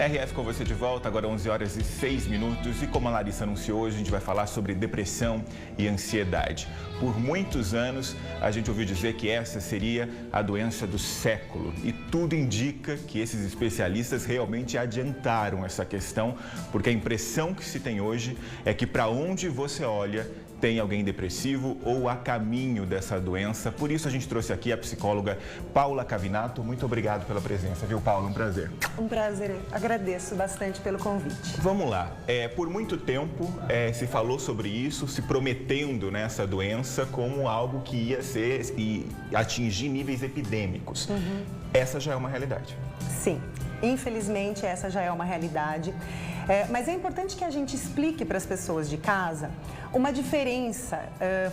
RF com você de volta, agora 11 horas e 6 minutos. E como a Larissa anunciou, hoje a gente vai falar sobre depressão e ansiedade. Por muitos anos, a gente ouviu dizer que essa seria a doença do século. E tudo indica que esses especialistas realmente adiantaram essa questão, porque a impressão que se tem hoje é que para onde você olha, tem alguém depressivo ou a caminho dessa doença. Por isso a gente trouxe aqui a psicóloga Paula Cavinato. Muito obrigado pela presença, viu, Paula? Um prazer. Um prazer. Agradeço bastante pelo convite. Vamos lá. Por muito tempo se falou sobre isso, se prometendo essa doença como algo que ia ser e atingir níveis epidêmicos. Essa já é uma realidade. Sim, infelizmente essa já é uma realidade. Mas é importante que a gente explique para as pessoas de casa uma diferença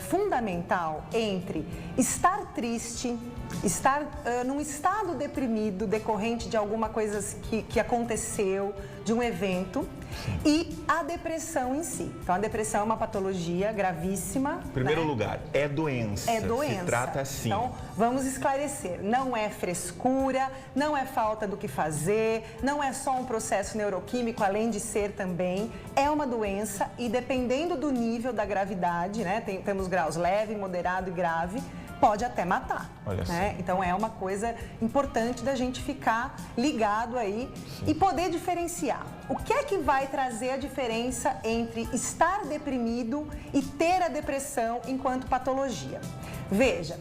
fundamental entre estar triste, estar num estado deprimido decorrente de alguma coisa que aconteceu, de um evento, e a depressão em si. Então, a depressão é uma patologia gravíssima. Em primeiro lugar, é doença. É doença. Se trata assim. Então, vamos esclarecer. Não é frescura, não é falta do que fazer, não é só um processo neuroquímico, além de ser também. É uma doença e dependendo do nível da gravidade, né? Temos graus leve, moderado e grave, pode até matar. Né? Então é uma coisa importante da gente ficar ligado aí. Sim. E poder diferenciar. O que é que vai trazer a diferença entre estar deprimido e ter a depressão enquanto patologia? Veja,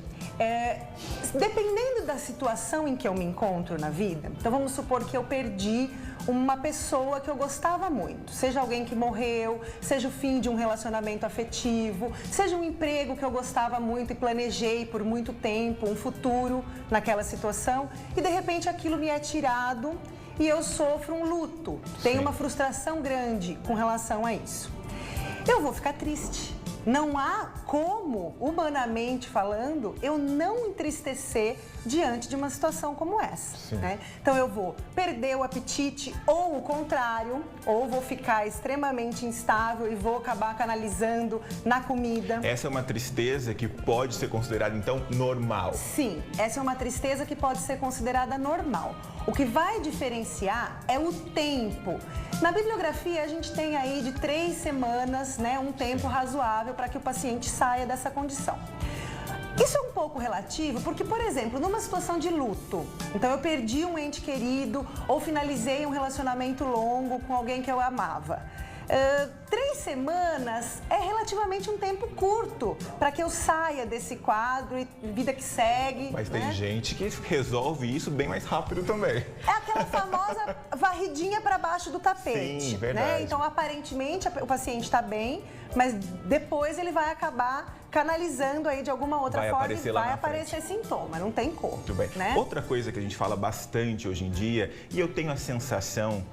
dependendo da situação em que eu me encontro na vida, então vamos supor que eu perdi uma pessoa que eu gostava muito, seja alguém que morreu, seja o fim de um relacionamento afetivo, seja um emprego que eu gostava muito e planejei por muito tempo, um futuro naquela situação, e de repente aquilo me é tirado e eu sofro um luto, tenho uma frustração grande com relação a isso. Eu vou ficar triste. Não há como, humanamente falando, eu não entristecer diante de uma situação como essa. Né? Então eu vou perder o apetite ou o contrário, ou vou ficar extremamente instável e vou acabar canalizando na comida. Essa é uma tristeza que pode ser considerada, então, normal? Sim, essa é uma tristeza que pode ser considerada normal. O que vai diferenciar é o tempo. Na bibliografia, a gente tem aí de 3 semanas, né, um tempo razoável para que o paciente saia dessa condição. Isso é um pouco relativo porque, por exemplo, numa situação de luto, então eu perdi um ente querido ou finalizei um relacionamento longo com alguém que eu amava. 3 semanas é relativamente um tempo curto para que eu saia desse quadro e vida que segue. Mas tem gente que resolve isso bem mais rápido também. É aquela famosa varridinha para baixo do tapete. Sim, verdade. Né? Então, aparentemente, o paciente está bem, mas depois ele vai acabar canalizando aí de alguma outra forma e vai aparecer sintoma, não tem como. Muito bem. Né? Outra coisa que a gente fala bastante hoje em dia, e eu tenho a sensação,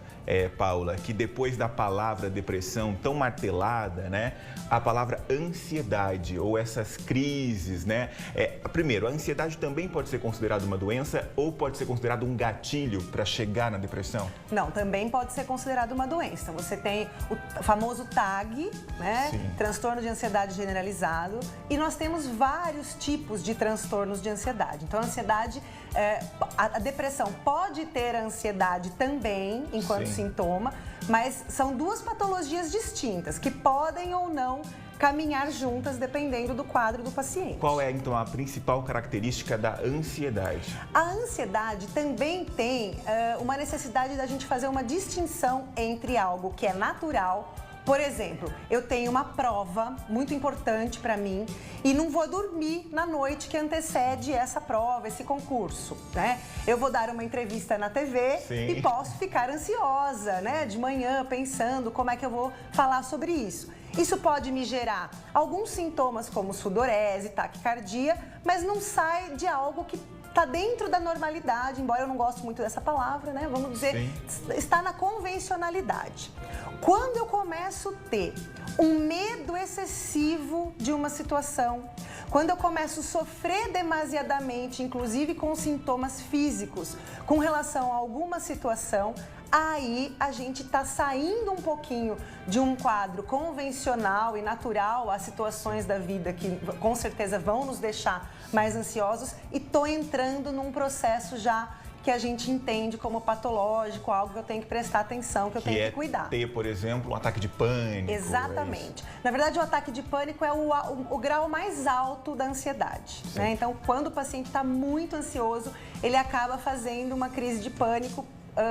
Paula, que depois da palavra depressão tão martelada, né, a palavra ansiedade ou essas crises, né? Primeiro, a ansiedade também pode ser considerada uma doença ou pode ser considerado um gatilho para chegar na depressão? Não, também pode ser considerado uma doença. Você tem o famoso TAG, né? Sim. Transtorno de ansiedade generalizado, e nós temos vários tipos de transtornos de ansiedade. Então, a ansiedade, a depressão pode ter a ansiedade também enquanto sintoma, mas são 2 patologias distintas que podem ou não caminhar juntas dependendo do quadro do paciente. Qual é, então, a principal característica da ansiedade? A ansiedade também tem uma necessidade da gente fazer uma distinção entre algo que é natural. Por exemplo, eu tenho uma prova muito importante para mim e não vou dormir na noite que antecede essa prova, esse concurso, né? Eu vou dar uma entrevista na TV e posso ficar ansiosa, né? De manhã, pensando como é que eu vou falar sobre isso. Isso pode me gerar alguns sintomas como sudorese, taquicardia, mas não sai de algo que está dentro da normalidade, embora eu não goste muito dessa palavra, né? Vamos dizer, está na convencionalidade. Quando eu começo a ter um medo excessivo de uma situação, quando eu começo a sofrer demasiadamente, inclusive com sintomas físicos, com relação a alguma situação, aí a gente está saindo um pouquinho de um quadro convencional e natural às situações da vida que com certeza vão nos deixar mais ansiosos e estou entrando num processo já que a gente entende como patológico, algo que eu tenho que prestar atenção, que eu tenho que cuidar. Ter, por exemplo, um ataque de pânico. Exatamente. Na verdade, o ataque de pânico é o grau mais alto da ansiedade, né? Então, quando o paciente está muito ansioso, ele acaba fazendo uma crise de pânico,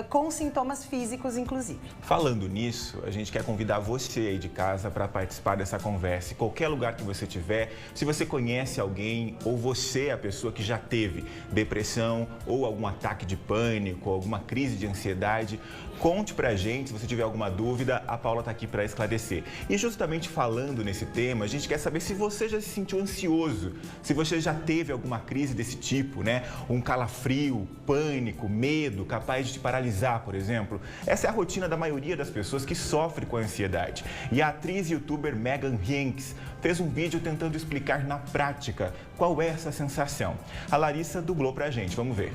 com sintomas físicos, inclusive. Falando nisso, a gente quer convidar você aí de casa para participar dessa conversa. Em qualquer lugar que você estiver, se você conhece alguém ou você é a pessoa que já teve depressão ou algum ataque de pânico, alguma crise de ansiedade, conte pra gente. Se você tiver alguma dúvida, a Paula está aqui para esclarecer. E justamente falando nesse tema, a gente quer saber se você já se sentiu ansioso, se você já teve alguma crise desse tipo, né? Um calafrio, pânico, medo, capaz de te paralisar, por exemplo. Essa é a rotina da maioria das pessoas que sofrem com a ansiedade. E a atriz e youtuber Megan Hanks fez um vídeo tentando explicar na prática qual é essa sensação. A Larissa dublou pra gente, vamos ver.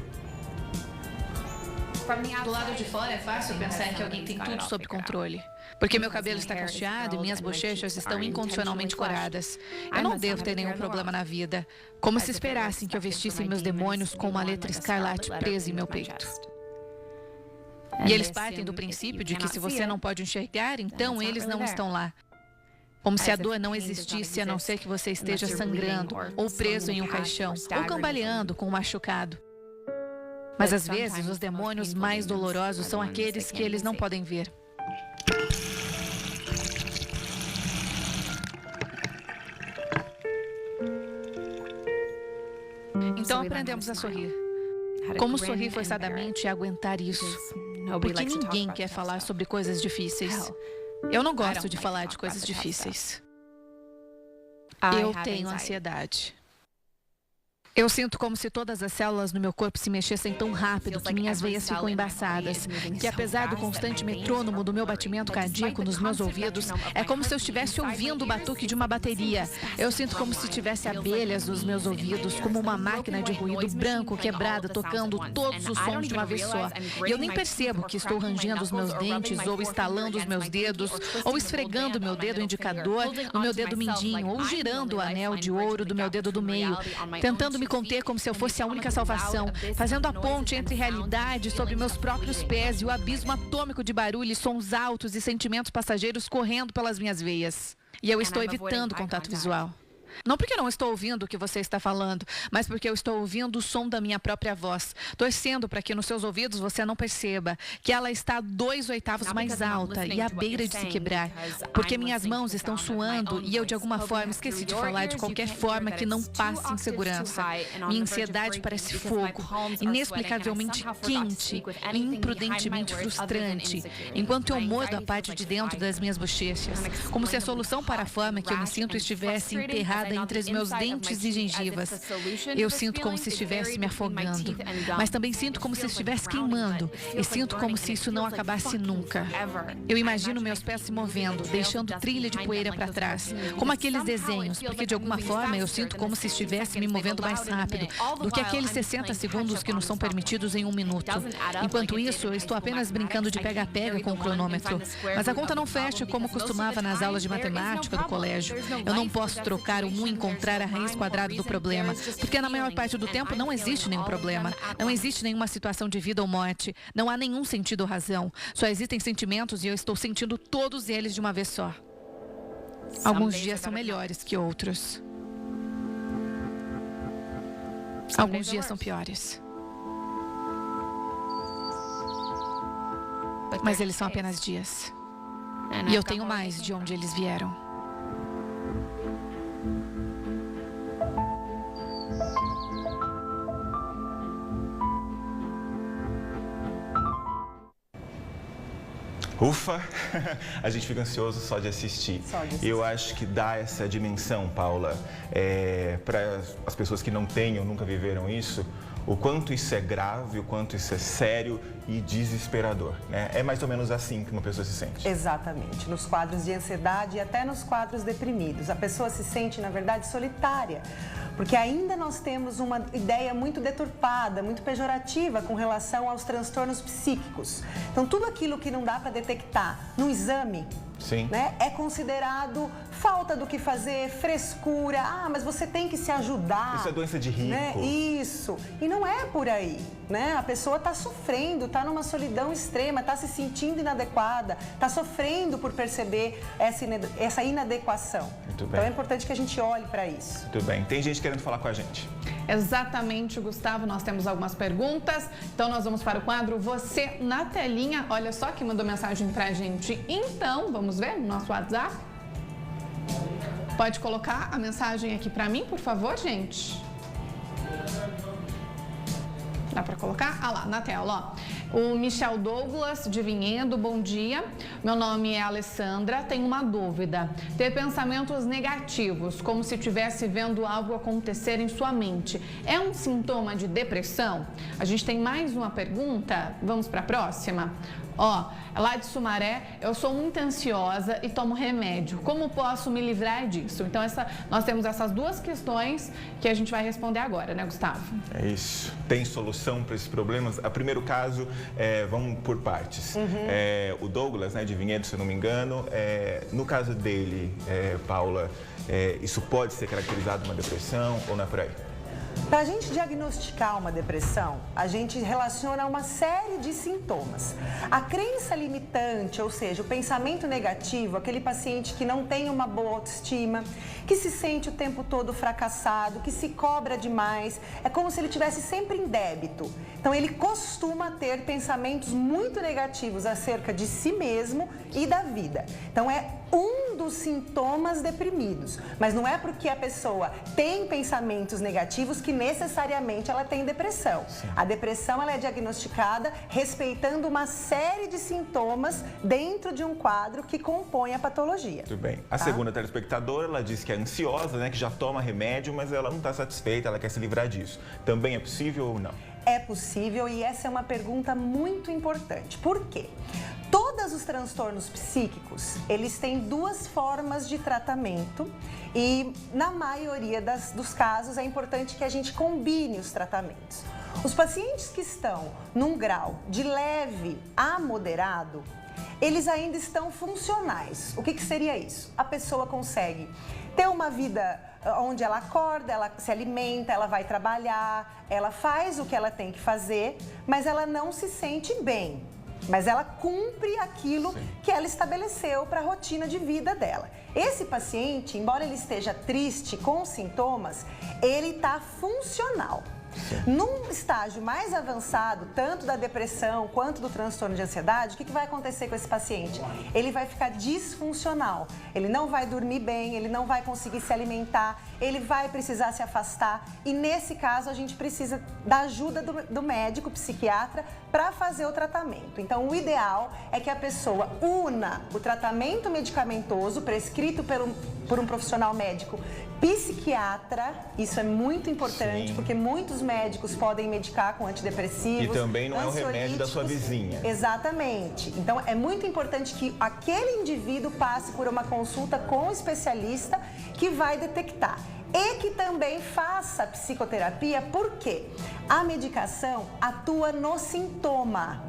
Do lado de fora é fácil pensar que alguém tem tudo sob controle. Porque meu cabelo está cacheado e minhas bochechas estão incondicionalmente coradas. Eu não devo ter nenhum problema na vida. Como se esperassem que eu vestisse meus demônios com uma letra escarlate presa em meu peito. E eles partem do princípio de que se você não pode enxergar, então eles não estão lá. Como se a dor não existisse a não ser que você esteja sangrando, ou preso em um caixão, ou cambaleando com um machucado. Mas às vezes os demônios mais dolorosos são aqueles que eles não podem ver. Então aprendemos a sorrir. Como sorrir forçadamente e aguentar isso. Porque ninguém quer falar sobre coisas difíceis. Eu não gosto de falar de coisas difíceis. Eu tenho ansiedade. Eu sinto como se todas as células no meu corpo se mexessem tão rápido que minhas veias ficam embaçadas, que apesar do constante metrônomo do meu batimento cardíaco nos meus ouvidos, é como se eu estivesse ouvindo o batuque de uma bateria. Eu sinto como se tivesse abelhas nos meus ouvidos, como uma máquina de ruído branco quebrada tocando todos os sons de uma vez só. E eu nem percebo que estou rangendo os meus dentes, ou estalando os meus dedos, ou esfregando meu dedo indicador no meu dedo mindinho, ou girando o anel de ouro do meu dedo do meio, tentando me conter como se eu fosse a única salvação, fazendo a ponte entre realidade sobre meus próprios pés e o abismo atômico de barulho, sons altos e sentimentos passageiros correndo pelas minhas veias. E eu estou evitando contato visual. Não porque não estou ouvindo o que você está falando, mas porque eu estou ouvindo o som da minha própria voz, torcendo para que nos seus ouvidos você não perceba que ela está 2/8 mais alta e à beira de se quebrar, porque minhas mãos estão suando e eu de alguma forma esqueci de falar de qualquer forma que não passe insegurança. Minha ansiedade parece fogo, inexplicavelmente quente e imprudentemente frustrante, enquanto eu mordo a parte de dentro das minhas bochechas, como se a solução para a forma que eu me sinto estivesse enterrada entre os meus dentes e gengivas. Eu sinto como se estivesse me afogando, mas também sinto como se estivesse queimando e sinto como se isso não acabasse nunca. Eu imagino meus pés se movendo, deixando trilha de poeira para trás, como aqueles desenhos, porque de alguma forma eu sinto como se estivesse me movendo mais rápido do que aqueles 60 segundos que nos são permitidos em 1 minuto. Enquanto isso, eu estou apenas brincando de pega-pega com o cronômetro, mas a conta não fecha como costumava nas aulas de matemática do colégio. Eu não posso trocar o encontrar a raiz quadrada do problema, porque na maior parte do tempo não existe nenhum problema, não existe nenhuma situação de vida ou morte, não há nenhum sentido ou razão, só existem sentimentos e eu estou sentindo todos eles de uma vez só. Alguns dias são melhores que outros. Alguns dias são piores. Mas eles são apenas dias. E eu tenho mais de onde eles vieram. Ufa, a gente fica ansioso só de assistir. Eu acho que dá essa dimensão, Paula, para as pessoas que não têm ou nunca viveram isso, o quanto isso é grave, o quanto isso é sério e desesperador, né? É mais ou menos assim que uma pessoa se sente. Exatamente. Nos quadros de ansiedade e até nos quadros deprimidos. A pessoa se sente, na verdade, solitária. Porque ainda nós temos uma ideia muito deturpada, muito pejorativa com relação aos transtornos psíquicos. Então, tudo aquilo que não dá para detectar no exame, sim, né, é considerado falta do que fazer, frescura, mas você tem que se ajudar. Isso é doença de rico. Né? Isso. E não é por aí, né? A pessoa está sofrendo, está numa solidão extrema, está se sentindo inadequada, está sofrendo por perceber essa inadequação. Muito bem. Então é importante que a gente olhe para isso. Muito bem. Tem gente querendo falar com a gente. Exatamente, Gustavo. Nós temos algumas perguntas. Então, nós vamos para o quadro Você na Telinha. Olha só quem mandou mensagem pra gente. Então, vamos ver no nosso WhatsApp? Pode colocar a mensagem aqui pra mim, por favor, gente? Dá para colocar? Ah lá, na tela, ó. O Michel Douglas, de Vinhedo, bom dia. Meu nome é Alessandra, tenho uma dúvida. Ter pensamentos negativos, como se estivesse vendo algo acontecer em sua mente, é um sintoma de depressão? A gente tem mais uma pergunta, vamos para a próxima? Ó, lá de Sumaré, eu sou muito ansiosa e tomo remédio. Como posso me livrar disso? Então, nós temos essas duas questões que a gente vai responder agora, né, Gustavo? É isso. Tem solução para esses problemas? O primeiro caso, vamos por partes. O Douglas, né, de Vinhedo, se eu não me engano, no caso dele, Paula, isso pode ser caracterizado uma depressão ou não é por aí? Para a gente diagnosticar uma depressão, a gente relaciona uma série de sintomas. A crença limitante, ou seja, o pensamento negativo, aquele paciente que não tem uma boa autoestima, que se sente o tempo todo fracassado, que se cobra demais, é como se ele estivesse sempre em débito. Então, ele costuma ter pensamentos muito negativos acerca de si mesmo e da vida. Então, é um dos sintomas deprimidos, mas não é porque a pessoa tem pensamentos negativos que necessariamente ela tem depressão. Sim. A depressão ela é diagnosticada respeitando uma série de sintomas dentro de um quadro que compõe a patologia. Muito bem. A segunda telespectadora, ela diz que é ansiosa, né, que já toma remédio, mas ela não está satisfeita, ela quer se livrar disso. Também é possível ou não? É possível e essa é uma pergunta muito importante. Por quê? Todos os transtornos psíquicos, eles têm duas formas de tratamento e, na maioria dos casos, é importante que a gente combine os tratamentos. Os pacientes que estão num grau de leve a moderado, eles ainda estão funcionais. O que seria isso? A pessoa consegue ter uma vida onde ela acorda, ela se alimenta, ela vai trabalhar, ela faz o que ela tem que fazer, mas ela não se sente bem. Mas ela cumpre aquilo que ela estabeleceu para a rotina de vida dela. Esse paciente, embora ele esteja triste com sintomas, ele está funcional. Num estágio mais avançado, tanto da depressão quanto do transtorno de ansiedade, o que vai acontecer com esse paciente? Ele vai ficar disfuncional, ele não vai dormir bem, ele não vai conseguir se alimentar, ele vai precisar se afastar e nesse caso a gente precisa da ajuda do médico, psiquiatra, para fazer o tratamento. Então o ideal é que a pessoa una o tratamento medicamentoso prescrito por um profissional médico psiquiatra, isso é muito importante, porque muitos médicos podem medicar com antidepressivos. E também não é o remédio da sua vizinha. Exatamente. Então, é muito importante que aquele indivíduo passe por uma consulta com o especialista que vai detectar. E que também faça psicoterapia, porque a medicação atua no sintoma.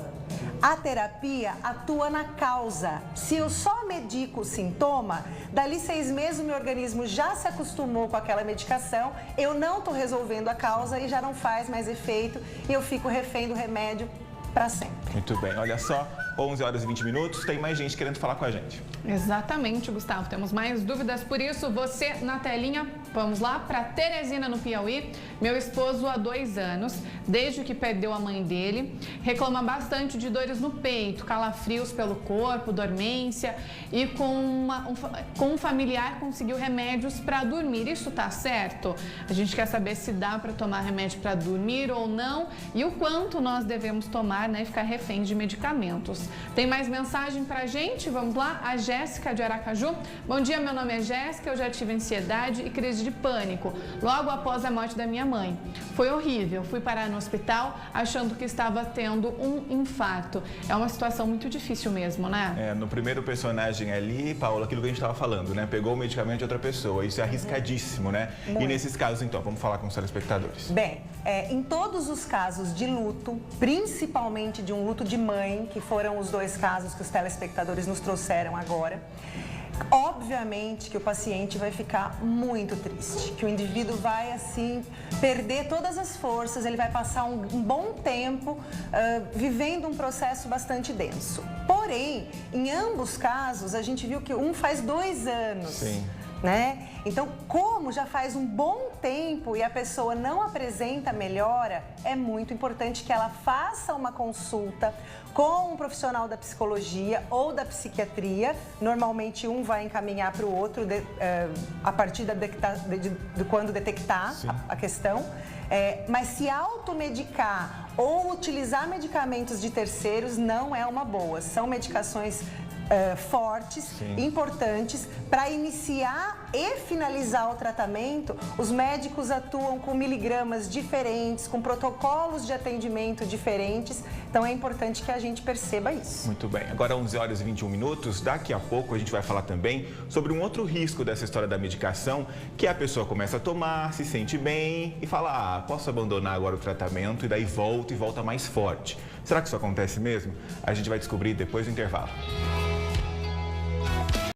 A terapia atua na causa. Se eu só medico o sintoma, dali 6 meses o meu organismo já se acostumou com aquela medicação, eu não estou resolvendo a causa e já não faz mais efeito e eu fico refém do remédio para sempre. Muito bem, olha só, 11 horas e 20 minutos, tem mais gente querendo falar com a gente. Exatamente, Gustavo, temos mais dúvidas, por isso você na telinha. Vamos lá para Teresina, no Piauí. Meu esposo há 2 anos, desde que perdeu a mãe dele, reclama bastante de dores no peito, calafrios pelo corpo, dormência e com um familiar conseguiu remédios para dormir. Isso tá certo? A gente quer saber se dá para tomar remédio para dormir ou não e o quanto nós devemos tomar, né, e ficar refém de medicamentos. Tem mais mensagem pra gente? Vamos lá? A Jéssica de Aracaju. Bom dia, meu nome é Jéssica, eu já tive ansiedade e crise de pânico logo após a morte da minha mãe. Foi horrível, fui parar no hospital achando que estava tendo um infarto. É uma situação muito difícil mesmo, né? No primeiro personagem ali, Paula, aquilo que a gente estava falando, né? Pegou o medicamento de outra pessoa, isso é arriscadíssimo, né? Muito. E nesses casos, então, vamos falar com os telespectadores. Bem, em todos os casos de luto, principalmente de um luto de mãe, que foram os 2 casos que os telespectadores nos trouxeram agora, Obviamente que o paciente vai ficar muito triste, que o indivíduo vai, assim, perder todas as forças, ele vai passar um bom tempo vivendo um processo bastante denso. Porém, em ambos casos, a gente viu que um faz 2 anos. Sim. Né? Então, como já faz um bom tempo e a pessoa não apresenta melhora, é muito importante que ela faça uma consulta com um profissional da psicologia ou da psiquiatria. Normalmente, um vai encaminhar para o outro a partir de quando detectar a questão. Mas se automedicar ou utilizar medicamentos de terceiros não é uma boa. São medicações fortes, importantes. Para iniciar e finalizar o tratamento, os médicos atuam com miligramas diferentes, com protocolos de atendimento diferentes. Então é importante que a gente perceba isso. Muito bem. Agora 11 horas e 21 minutos. Daqui a pouco a gente vai falar também sobre um outro risco dessa história da medicação, que a pessoa começa a tomar, se sente bem e fala, posso abandonar agora o tratamento, e daí volta mais forte. Será que isso acontece mesmo? A gente vai descobrir depois do intervalo.